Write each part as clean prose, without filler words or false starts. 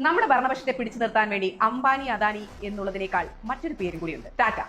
നമ്മുടെ ഭരണപക്ഷത്തെ പിടിച്ചു നിർത്താൻ വേണ്ടി അംബാനി അദാനി എന്നുള്ളതിനേക്കാൾ മറ്റൊരു പേരും കൂടിയുണ്ട്, ടാറ്റ.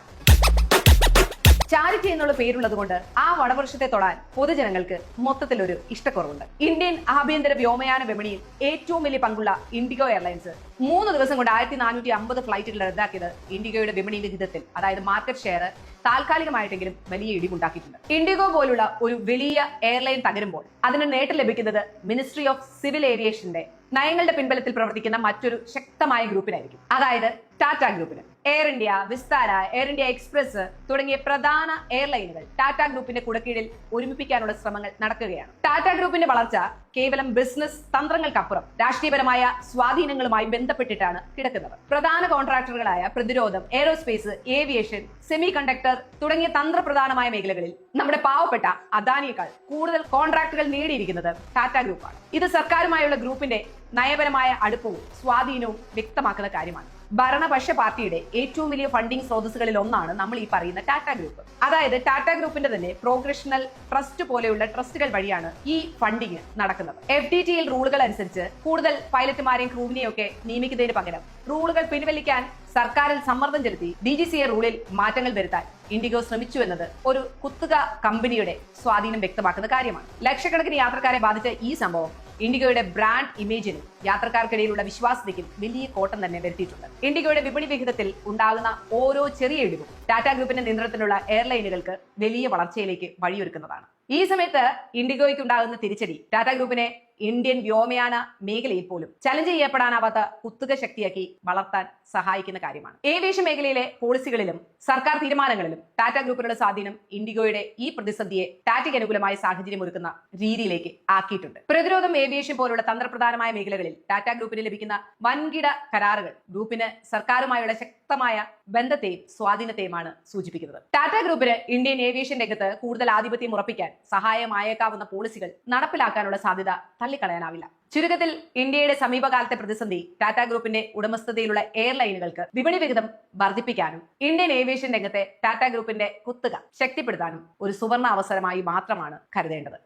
ചാരിറ്റി എന്നുള്ള പേരുള്ളത് കൊണ്ട് ആ വടവൃക്ഷത്തെ തൊടാൻ പൊതുജനങ്ങൾക്ക് മൊത്തത്തിലൊരു ഇഷ്ടക്കുറവുണ്ട്. ഇന്ത്യൻ ആഭ്യന്തര വ്യോമയാന വിപണിയിൽ ഏറ്റവും വലിയ പങ്കുള്ള ഇൻഡിഗോ എയർലൈൻസ് 3 ദിവസം കൊണ്ട് 1450 ഫ്ലൈറ്റുകൾ റദ്ദാക്കിയത് ഇൻഡിഗോയുടെ വിപണി വിഹിതത്തിൽ, അതായത് മാർക്കറ്റ് ഷെയർ താൽക്കാലികമായിട്ടെങ്കിലും വലിയ ഇടിവുണ്ടാക്കിയിട്ടുണ്ട്. ഇൻഡിഗോ പോലുള്ള ഒരു വലിയ എയർലൈൻ തകരുമ്പോൾ അതിന് നേട്ടം ലഭിക്കുന്നത് മിനിസ്ട്രി ഓഫ് സിവിൽ ഏവിയേഷന്റെ നയങ്ങളുടെ പിൻബലത്തിൽ പ്രവർത്തിക്കുന്ന മറ്റൊരു ശക്തമായ ഗ്രൂപ്പിനായിരിക്കും, അതായത് ടാറ്റ ഗ്രൂപ്പിന്. Air India, Vistara, air India express തുടങ്ങിയ പ്രധാന എയർലൈനുകൾ ടാറ്റ ഗ്രൂപ്പിന്റെ കുടക്കീഴിൽ ഒരുമിപ്പിക്കാനുള്ള ശ്രമങ്ങൾ നടക്കുകയാണ്. ടാറ്റ ഗ്രൂപ്പിന്റെ വളർച്ച കേവലം ബിസിനസ് തന്ത്രങ്ങൾക്കപ്പുറം രാഷ്ട്രീയപരമായ സ്വാധീനങ്ങളുമായി ബന്ധപ്പെട്ടിട്ടാണ് കിടക്കുന്നത്. പ്രധാന കോൺട്രാക്ടറുകളായ പ്രതിരോധം, എയ്റോസ്പേസ്, ഏവിയേഷൻ, സെമി കണ്ടക്ടർ തുടങ്ങിയ തന്ത്രപ്രധാനമായ മേഖലകളിൽ നമ്മുടെ പാവപ്പെട്ട അദാനിയേക്കാൾ കൂടുതൽ കോൺട്രാക്ടുകൾ നേടിയിരിക്കുന്നത് ടാറ്റ ഗ്രൂപ്പാണ്. ഇത് സർക്കാരുമായുള്ള ഗ്രൂപ്പിന്റെ നയപരമായ അടുപ്പവും സ്വാധീനവും വ്യക്തമാക്കുന്ന കാര്യമാണ്. ഭരണപക്ഷ പാർട്ടിയുടെ ഏറ്റവും വലിയ ഫണ്ടിംഗ് സ്രോതസ്സുകളിൽ ഒന്നാണ് നമ്മൾ ഈ പറയുന്ന ടാറ്റ ഗ്രൂപ്പ്. അതായത് ടാറ്റ ഗ്രൂപ്പിന്റെ തന്നെ പ്രോഗ്രഷണൽ ട്രസ്റ്റ് പോലെയുള്ള ട്രസ്റ്റുകൾ വഴിയാണ് ഈ ഫണ്ടിങ് നടക്കുന്നത്. FDTL റൂളുകൾ അനുസരിച്ച് കൂടുതൽ പൈലറ്റുമാരെയും ക്രൂവിനെയും ഒക്കെ നിയമിക്കുന്നതിന് പകരം റൂളുകൾ പിൻവലിക്കാൻ സർക്കാരിൽ സമ്മർദ്ദം ചെലുത്തി DGCA റൂളിൽ മാറ്റങ്ങൾ വരുത്താൻ ഇൻഡിഗോ ശ്രമിച്ചു എന്നത് ഒരു കുത്തക കമ്പനിയുടെ സ്വാധീനം വ്യക്തമാക്കുന്ന കാര്യമാണ്. ലക്ഷക്കണക്കിന് യാത്രക്കാരെ ബാധിച്ച ഈ സംഭവം ഇൻഡിഗോയുടെ ബ്രാൻഡ് ഇമേജിനും യാത്രക്കാർക്കിടയിലുള്ള വിശ്വാസ്യതയ്ക്കും വലിയ കോട്ടം തന്നെ വരുത്തിയിട്ടുണ്ട്. ഇൻഡിഗോയുടെ വിപണി വിഹിതത്തിൽ ഉണ്ടാകുന്ന ഓരോ ചെറിയ ഇടിവും ടാറ്റ ഗ്രൂപ്പിന്റെ നിയന്ത്രണത്തിലുള്ള എയർലൈനുകൾക്ക് വലിയ വളർച്ചയിലേക്ക് വഴിയൊരുക്കുന്നതാണ്. ഈ സമയത്ത് ഇൻഡിഗോയ്ക്ക് ഉണ്ടാകുന്ന തിരിച്ചടി ടാറ്റ ഗ്രൂപ്പിനെ ഇന്ത്യൻ വ്യോമയാന മേഖലയിൽ പോലും ചലഞ്ച് ചെയ്യപ്പെടാനാവാത്ത കുത്തക ശക്തിയാക്കി വളർത്താൻ സഹായിക്കുന്ന കാര്യമാണ്. ഏവിയേഷൻ മേഖലയിലെ പോളിസികളിലും സർക്കാർ തീരുമാനങ്ങളിലും ടാറ്റ ഗ്രൂപ്പിനുള്ള സ്വാധീനം ഇൻഡിഗോയുടെ ഈ പ്രതിസന്ധിയെ ടാറ്റയ്ക്ക് അനുകൂലമായ സാഹചര്യം ഒരുക്കുന്ന രീതിയിലേക്ക് ആക്കിയിട്ടുണ്ട്. പ്രതിരോധം, ഏവിയേഷൻ പോലുള്ള തന്ത്രപ്രധാനമായ മേഖലകളിൽ ടാറ്റ ഗ്രൂപ്പിന് ലഭിക്കുന്ന വൻകിട കരാറുകൾ ഗ്രൂപ്പിന് സർക്കാരുമായുള്ള ശക്തമായ ബന്ധത്തെയും സ്വാധീനത്തെയുമാണ് സൂചിപ്പിക്കുന്നത്. ടാറ്റ ഗ്രൂപ്പിന് ഇന്ത്യൻ ഏവിയേഷൻ രംഗത്ത് കൂടുതൽ ആധിപത്യം ഉറപ്പിക്കാൻ സഹായമായേക്കാവുന്ന പോളിസികൾ നടപ്പിലാക്കാനുള്ള സാധ്യത തള്ളിക്കളയാനാവില്ല. ചുരുക്കത്തിൽ ഇന്ത്യയുടെ സമീപകാലത്തെ പ്രതിസന്ധി ടാറ്റ ഗ്രൂപ്പിന്റെ ഉടമസ്ഥതയിലുള്ള എയർലൈനുകൾക്ക് വിപണി വിഹിതം വർദ്ധിപ്പിക്കാനും ഇന്ത്യൻ ഏവിയേഷൻ രംഗത്തെ ടാറ്റ ഗ്രൂപ്പിന്റെ കുത്തക ശക്തിപ്പെടുത്താനും ഒരു സുവർണ അവസരമായി മാത്രമാണ് കരുതേണ്ടത്.